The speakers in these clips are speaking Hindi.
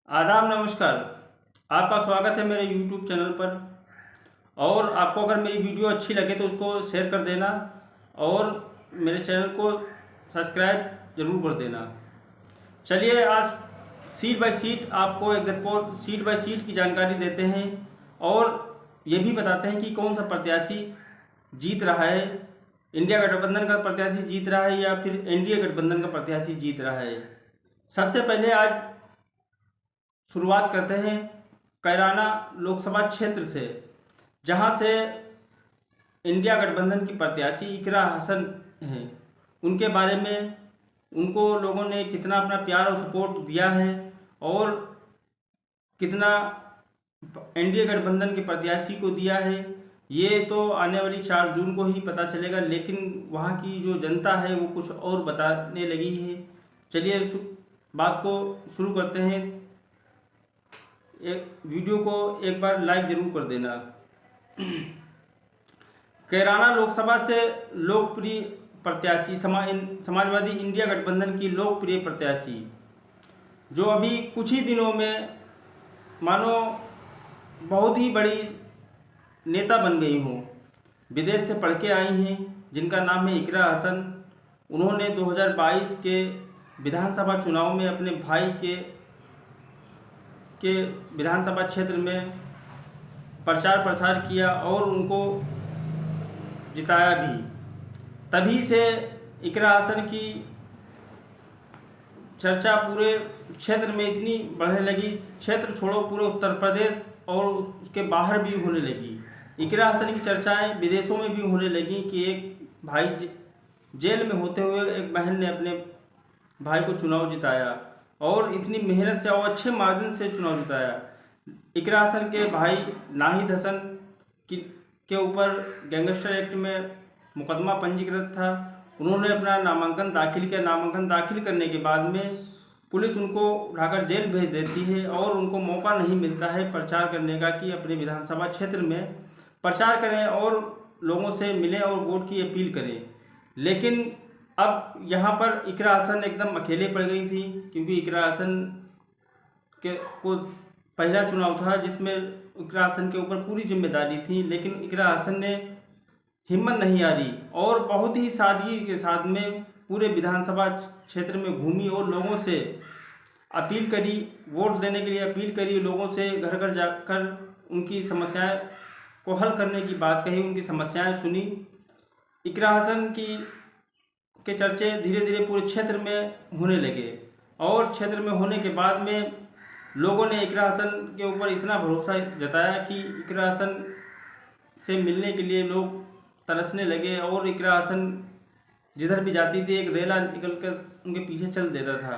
आदाब नमस्कार। आपका स्वागत है मेरे YouTube चैनल पर। और आपको अगर मेरी वीडियो अच्छी लगे तो उसको शेयर कर देना और मेरे चैनल को सब्सक्राइब ज़रूर कर देना। चलिए आज सीट बाय सीट आपको एग्जिट सीट बाय सीट की जानकारी देते हैं और ये भी बताते हैं कि कौन सा प्रत्याशी जीत रहा है, इंडिया गठबंधन का प्रत्याशी जीत रहा है या फिर एनडीए गठबंधन का प्रत्याशी जीत रहा है। सबसे पहले आज शुरुआत करते हैं कैराना लोकसभा क्षेत्र से, जहां से इंडिया गठबंधन की प्रत्याशी इकरा हसन हैं। उनके बारे में उनको लोगों ने कितना अपना प्यार और सपोर्ट दिया है और कितना एनडीए गठबंधन के प्रत्याशी को दिया है, ये तो आने वाली 4 जून को ही पता चलेगा। लेकिन वहाँ की जो जनता है वो कुछ और बताने लगी है। चलिए बात को शुरू करते हैं। एक वीडियो को एक बार लाइक जरूर कर देना। कैराना लोकसभा से लोकप्रिय प्रत्याशी समाजवादी इंडिया गठबंधन की लोकप्रिय प्रत्याशी जो अभी कुछ ही दिनों में मानो बहुत ही बड़ी नेता बन गई हूँ, विदेश से पढ़ के आई हैं, जिनका नाम है इकरा हसन। उन्होंने 2022 के विधानसभा चुनाव में अपने भाई के विधानसभा क्षेत्र में प्रचार प्रसार किया और उनको जिताया भी। तभी से इकरा हसन की चर्चा पूरे क्षेत्र में इतनी बढ़ने लगी, क्षेत्र छोड़ो पूरे उत्तर प्रदेश और उसके बाहर भी होने लगी। इकरा हसन की चर्चाएं विदेशों में भी होने लगी कि एक भाई जेल में होते हुए एक बहन ने अपने भाई को चुनाव जिताया और इतनी मेहनत से और अच्छे मार्जिन से चुनाव जिताया। इकरा हसन के भाई नाहिद हसन के ऊपर गैंगस्टर एक्ट में मुकदमा पंजीकृत था। उन्होंने अपना नामांकन दाखिल किया। नामांकन दाखिल करने के बाद में पुलिस उनको उठाकर जेल भेज देती है और उनको मौका नहीं मिलता है प्रचार करने का कि अपने विधानसभा क्षेत्र में प्रचार करें और लोगों से मिलें और वोट की अपील करें। लेकिन अब यहाँ पर इकरा हसन एकदम अकेले पड़ गई थी, क्योंकि इकरा हसन को पहला चुनाव था जिसमें इकरा हसन के ऊपर पूरी जिम्मेदारी थी। लेकिन इकरा हसन ने हिम्मत नहीं हारी और बहुत ही सादगी के साथ में पूरे विधानसभा क्षेत्र में घूमी और लोगों से अपील करी, वोट देने के लिए अपील करी, लोगों से घर घर जाकर उनकी समस्याएं को हल करने की बात कही, उनकी समस्याएं सुनी। इकरा हसन के चर्चे धीरे धीरे पूरे क्षेत्र में होने लगे और क्षेत्र में होने के बाद में लोगों ने इकरा हसन के ऊपर इतना भरोसा जताया कि इकरा हसन से मिलने के लिए लोग तरसने लगे और इकरा हसन जिधर भी जाती थी एक रेला निकल कर उनके पीछे चल देता था।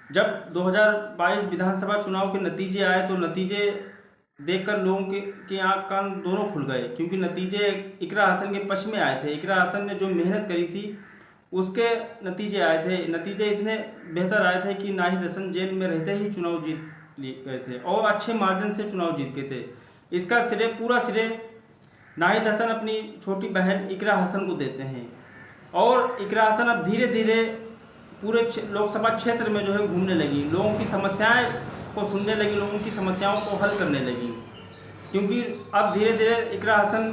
जब 2022 विधानसभा चुनाव के नतीजे आए तो नतीजे देखकर लोगों के आँख कान दोनों खुल गए, क्योंकि नतीजे इकरा हसन के पक्ष में आए थे। इकरा हसन ने जो मेहनत करी थी उसके नतीजे आए थे। नतीजे इतने बेहतर आए थे कि नाहिद हसन जेल में रहते ही चुनाव जीत गए थे और अच्छे मार्जिन से चुनाव जीत गए थे। इसका पूरा श्रेय नाहिद हसन अपनी छोटी बहन इकरा हसन को देते हैं। और इकरा हसन अब धीरे धीरे पूरे लोकसभा क्षेत्र में जो है घूमने लगी, लोगों की समस्याएं को सुनने लगी, लोगों की समस्याओं को हल करने लगी, क्योंकि अब धीरे धीरे इकरा हसन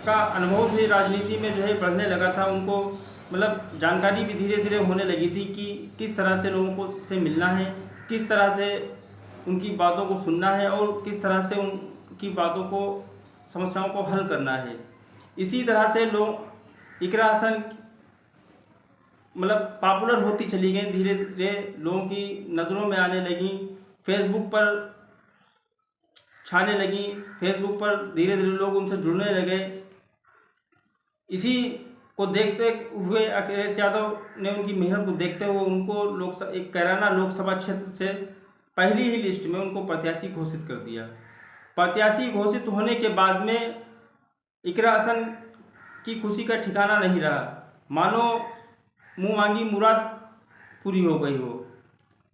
का अनुभव भी राजनीति में जो है बढ़ने लगा था। उनको मतलब जानकारी भी धीरे धीरे होने लगी थी कि किस तरह से लोगों को से मिलना है, किस तरह से उनकी बातों को सुनना है और किस तरह से उनकी बातों को समस्याओं को हल करना है। इसी तरह से लोग इकरा हसन मतलब पॉपुलर होती चली गई, धीरे धीरे लोगों की नज़रों में आने लगी, फेसबुक पर छाने लगी, फेसबुक पर धीरे धीरे लोग उनसे जुड़ने लगे। इसी को देखते हुए अखिलेश यादव ने उनकी मेहनत को देखते हुए उनको एक कैराना लोकसभा क्षेत्र से पहली ही लिस्ट में उनको प्रत्याशी घोषित कर दिया। प्रत्याशी घोषित होने के बाद में इकरा हसन की खुशी का ठिकाना नहीं रहा, मानो मुँह मांगी मुराद पूरी हो गई हो।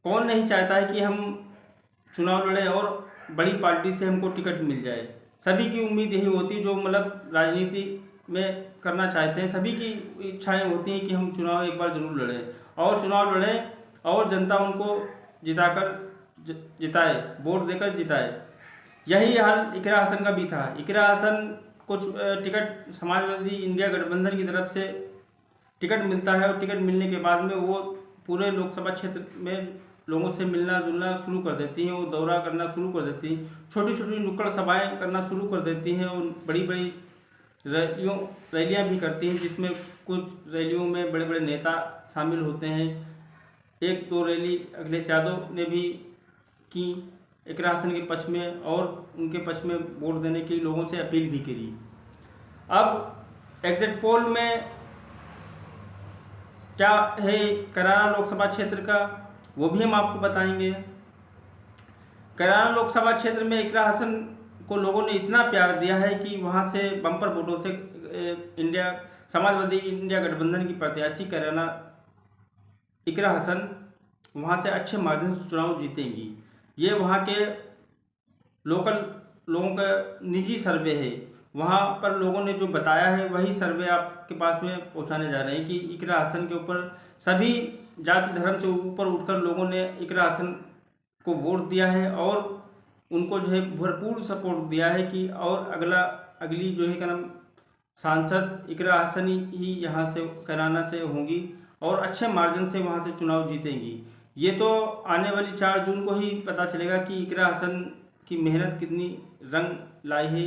कौन नहीं चाहता है कि हम चुनाव लड़ें और बड़ी पार्टी से हमको टिकट मिल जाए। सभी की उम्मीद यही होती है, जो मतलब राजनीति में करना चाहते हैं, सभी की इच्छाएं होती हैं कि हम चुनाव एक बार जरूर लड़ें और चुनाव लड़ें और जनता उनको जिताकर जिताए, वोट देकर जिताए। यही हाल इकरा हसन का भी था। इकरा हसन को टिकट समाजवादी इंडिया गठबंधन की तरफ से टिकट मिलता है और टिकट मिलने के बाद में वो पूरे लोकसभा क्षेत्र में लोगों से मिलना जुलना शुरू कर देती हैं, वो दौरा करना शुरू कर देती हैं, छोटी छोटी नुक्कड़ सभाएं करना शुरू कर देती हैं और बड़ी बड़ी रैलियां भी करती हैं, जिसमें कुछ रैलियों में बड़े बड़े नेता शामिल होते हैं। एक दो रैली अखिलेश यादव ने भी की इकरा हसन के पक्ष में और उनके पक्ष में वोट देने की लोगों से अपील भी करी। अब एग्जिट पोल में क्या है करारा लोकसभा क्षेत्र का, वो भी हम आपको बताएंगे। करारा लोकसभा क्षेत्र में इकरा हसन को लोगों ने इतना प्यार दिया है कि वहाँ से बम्पर वोटों से समाजवादी इंडिया गठबंधन की प्रत्याशी करारा इकरा हसन वहाँ से अच्छे मार्जिन से चुनाव जीतेंगी। ये वहाँ के लोकल लोगों का निजी सर्वे है, वहाँ पर लोगों ने जो बताया है वही सर्वे आपके पास में पहुँचाने जा रहे हैं कि इकरा हसन के ऊपर सभी जाति धर्म से ऊपर उठकर लोगों ने इकरा हसन को वोट दिया है और उनको जो है भरपूर सपोर्ट दिया है कि और अगली जो है क्या नाम सांसद इकरा हसन ही यहाँ से कराना से होंगी और अच्छे मार्जिन से वहाँ से चुनाव जीतेंगी। ये तो आने वाली 4 जून को ही पता चलेगा कि इकरा हसन की मेहनत कितनी रंग लाई है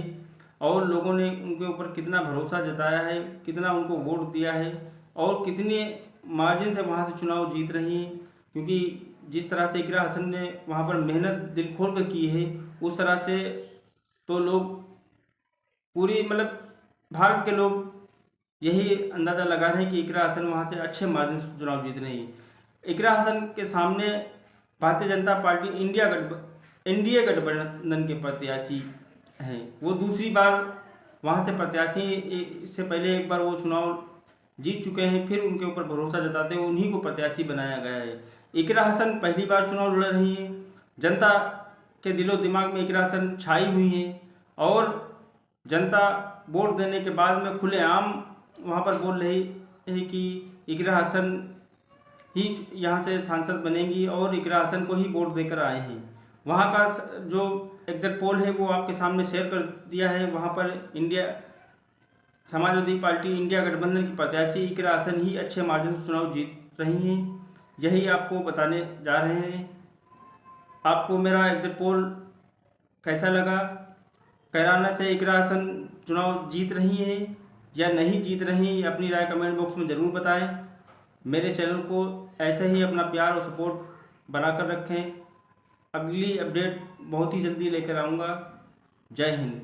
और लोगों ने उनके ऊपर कितना भरोसा जताया है, कितना उनको वोट दिया है और कितने मार्जिन से वहाँ से चुनाव जीत रही हैं। क्योंकि जिस तरह से इकरा हसन ने वहाँ पर मेहनत दिल खोल कर की है, उस तरह से तो लोग पूरी मतलब भारत के लोग यही अंदाज़ा लगा रहे हैं कि इकरा हसन वहाँ से अच्छे मार्जिन से चुनाव जीत रही है। इकरा हसन के सामने भारतीय जनता पार्टी एनडीए गठबंधन के प्रत्याशी हैं, वो दूसरी बार वहाँ से प्रत्याशी, इससे पहले एक बार वो चुनाव जीत चुके हैं, फिर उनके ऊपर भरोसा जताते हुए उन्हीं को प्रत्याशी बनाया गया है। इकरा हसन पहली बार चुनाव लड़ रही हैं, जनता के दिलो दिमाग में इकरा हसन छाई हुई हैं और जनता वोट देने के बाद में खुलेआम वहाँ पर बोल रही है कि इकरा हसन ही यहाँ से सांसद बनेंगी और इकरा हसन को ही वोट देकर आए हैं। वहाँ का जो एग्जिट पोल है वो आपके सामने शेयर कर दिया है। वहाँ पर समाजवादी पार्टी इंडिया गठबंधन की प्रत्याशी इकरा हसन ही अच्छे मार्जिन से चुनाव जीत रही हैं, यही आपको बताने जा रहे हैं। आपको मेरा एग्जिट पोल कैसा लगा? कराना से इकरा हसन चुनाव जीत रही हैं या नहीं जीत रही, अपनी राय कमेंट बॉक्स में ज़रूर बताएं। मेरे चैनल को ऐसे ही अपना प्यार और सपोर्ट बनाकर रखें। अगली अपडेट बहुत ही जल्दी लेकर आऊँगा। जय हिंद।